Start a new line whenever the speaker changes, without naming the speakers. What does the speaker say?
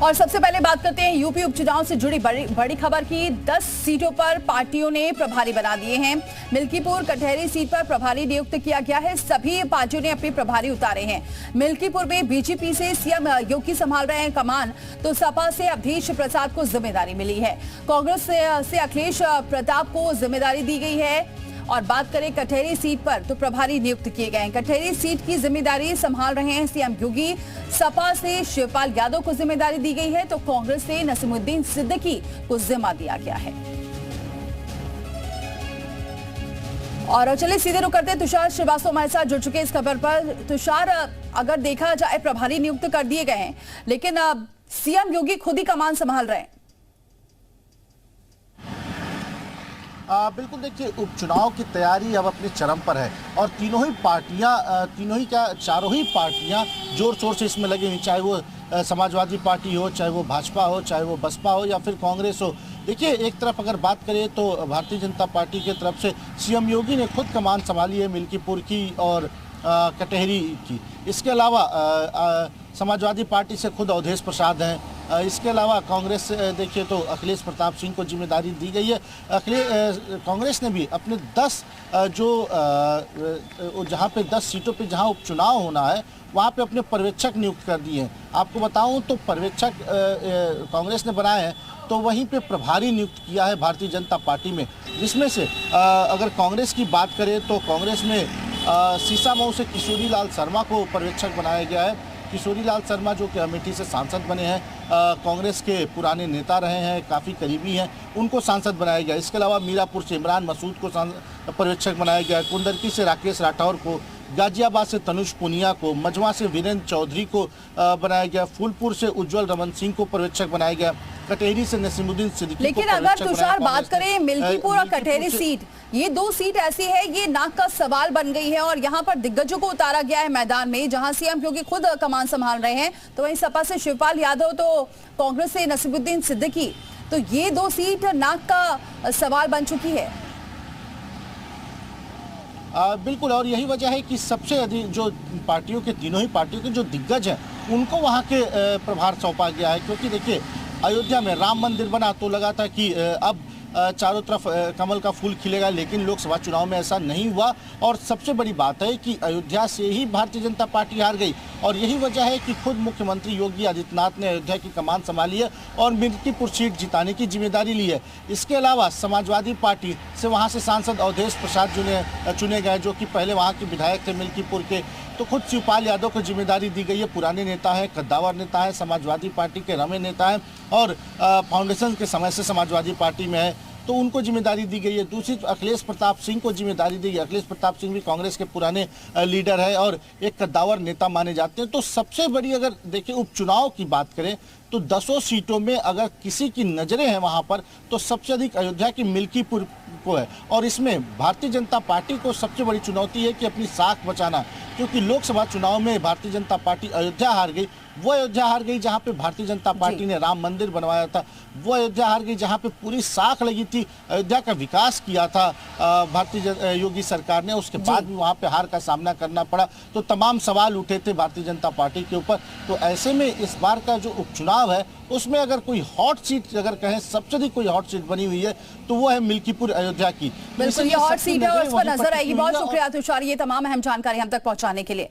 और सबसे पहले बात करते हैं यूपी उपचुनाव से जुड़ी बड़ी खबर की। 10 सीटों पर पार्टियों ने प्रभारी बना दिए हैं। मिल्कीपुर कटहरी सीट पर प्रभारी नियुक्त किया गया है। सभी पार्टियों ने अपने प्रभारी उतारे हैं। मिल्कीपुर में बीजेपी से सीएम योगी संभाल रहे हैं कमान, तो सपा से अवधेश प्रसाद को जिम्मेदारी मिली है। कांग्रेस से अखिलेश प्रताप को जिम्मेदारी दी गई है। और बात करें कटहरी सीट पर, तो प्रभारी नियुक्त किए गए हैं। कटहरी सीट की जिम्मेदारी संभाल रहे हैं सीएम योगी। सपा से शिवपाल यादव को जिम्मेदारी दी गई है, तो कांग्रेस से नसीमुद्दीन सिद्दीकी को जिम्मा दिया गया है। और चलिए सीधे रुक करते हैं, तुषार श्रीवास्तव हमारे साथ जुड़ चुके इस खबर पर। तुषार, अगर देखा जाए प्रभारी नियुक्त कर दिए गए हैं, लेकिन सीएम योगी खुद ही कमान संभाल रहे हैं।
बिल्कुल, देखिए उपचुनाव की तैयारी अब अपने चरम पर है और चारों ही पार्टियां जोर शोर से इसमें लगी हुई, चाहे वो समाजवादी पार्टी हो, चाहे वो भाजपा हो, चाहे वो बसपा हो या फिर कांग्रेस हो। देखिए, एक तरफ अगर बात करें तो भारतीय जनता पार्टी की तरफ से सीएम योगी ने खुद कमान संभाली है मिल्कीपुर की और कटहरी की। इसके अलावा समाजवादी पार्टी से खुद अवधेश प्रसाद हैं। इसके अलावा कांग्रेस देखिए तो अखिलेश प्रताप सिंह को जिम्मेदारी दी गई है। कांग्रेस ने भी अपने 10 जहां पे 10 सीटों पे जहां उपचुनाव होना है वहां पे अपने पर्यवेक्षक नियुक्त कर दिए हैं। आपको बताऊं तो पर्यवेक्षक कांग्रेस ने बनाए हैं, तो वहीं पे प्रभारी नियुक्त किया है भारतीय जनता पार्टी में, जिसमें से अगर कांग्रेस की बात करें तो कांग्रेस में सीसामऊ से किशोरी लाल शर्मा को पर्यवेक्षक बनाया गया है। किशोरी लाल शर्मा जो कि अमेठी से सांसद बने हैं, कांग्रेस के पुराने नेता रहे हैं, काफ़ी करीबी हैं, उनको सांसद बनाया गया। इसके अलावा मीरापुर से इमरान मसूद को पर्यवेक्षक बनाया गया। कुंदरकी से राकेश राठौर को, गाजियाबाद से तनुष पुनिया को, मझवा से वीरेंद्र चौधरी को बनाया गया। फूलपुर से उज्जवल रमन सिंह को पर्यवेक्षक बनाया गया। कटहरी से नसीमुद्दीन सिद्दीकी।
लेकिन अगर तुषार बात करें मिल्कीपुर और कटहरी सीट, ये 2 सीट ऐसी है, ये नाक का सवाल बन गई है और यहाँ पर दिग्गजों को उतारा गया है मैदान में, जहां सीएम योगी खुद कमान संभाल रहे हैं। तो वहीं सपा से शिवपाल यादव, तो कांग्रेस से नसीमुद्दीन सिद्दीकी, तो ये 2 सीट नाक का सवाल बन चुकी है।
बिल्कुल, और यही वजह है कि सबसे अधिक जो पार्टियों के, तीनों ही पार्टियों के जो दिग्गज हैं उनको वहाँ के प्रभार सौंपा गया है। क्योंकि देखिए, अयोध्या में राम मंदिर बना तो लगा था कि अब चारों तरफ कमल का फूल खिलेगा, लेकिन लोकसभा चुनाव में ऐसा नहीं हुआ। और सबसे बड़ी बात है कि अयोध्या से ही भारतीय जनता पार्टी हार गई और यही वजह है कि खुद मुख्यमंत्री योगी आदित्यनाथ ने अयोध्या की कमान संभाली है और मिल्कीपुर सीट जिताने की जिम्मेदारी ली है। इसके अलावा समाजवादी पार्टी से वहाँ से सांसद अवधेश प्रसाद चुने गए, जो कि पहले वहाँ के विधायक थे मिल्कीपुर के। तो खुद शिवपाल यादव को जिम्मेदारी दी गई है। पुराने नेता हैं, कद्दावर नेता है, समाजवादी पार्टी के रमे नेता हैं और फाउंडेशन के समय से समाजवादी पार्टी में है, तो उनको जिम्मेदारी दी गई है। दूसरी अखिलेश प्रताप सिंह को जिम्मेदारी दी गई। अखिलेश प्रताप सिंह भी कांग्रेस के पुराने लीडर है और एक कद्दावर नेता माने जाते हैं। तो सबसे बड़ी अगर देखिए उपचुनाव की बात करें तो 10 सीटों में अगर किसी की नज़रें हैं वहाँ पर, तो सबसे अधिक अयोध्या की मिल्कीपुर को है। और इसमें भारतीय जनता पार्टी को सबसे बड़ी चुनौती है कि अपनी साख बचाना, क्योंकि लोकसभा चुनाव में भारतीय जनता पार्टी अयोध्या हार गई। वो अयोध्या हार गई जहां पे भारतीय जनता पार्टी ने राम मंदिर बनवाया था। वो अयोध्या हार गई जहां पे पूरी साख लगी थी, अयोध्या का विकास किया था भारतीय योगी सरकार ने। उसके बाद भी वहां पे हार का सामना करना पड़ा, तो तमाम सवाल उठे थे भारतीय जनता पार्टी के ऊपर। तो ऐसे में इस बार का जो उपचुनाव है उसमें अगर कोई हॉट सीट अगर कहें, सबसे अधिक कोई हॉट सीट बनी हुई है तो वो है मिल्कीपुर अयोध्या की।
बिल्कुल, ये हॉट सीट है और उस पर नजर आएगी। बहुत शुक्रिया तुषार, ये तमाम अहम जानकारी हम तक पहुंचाने के लिए।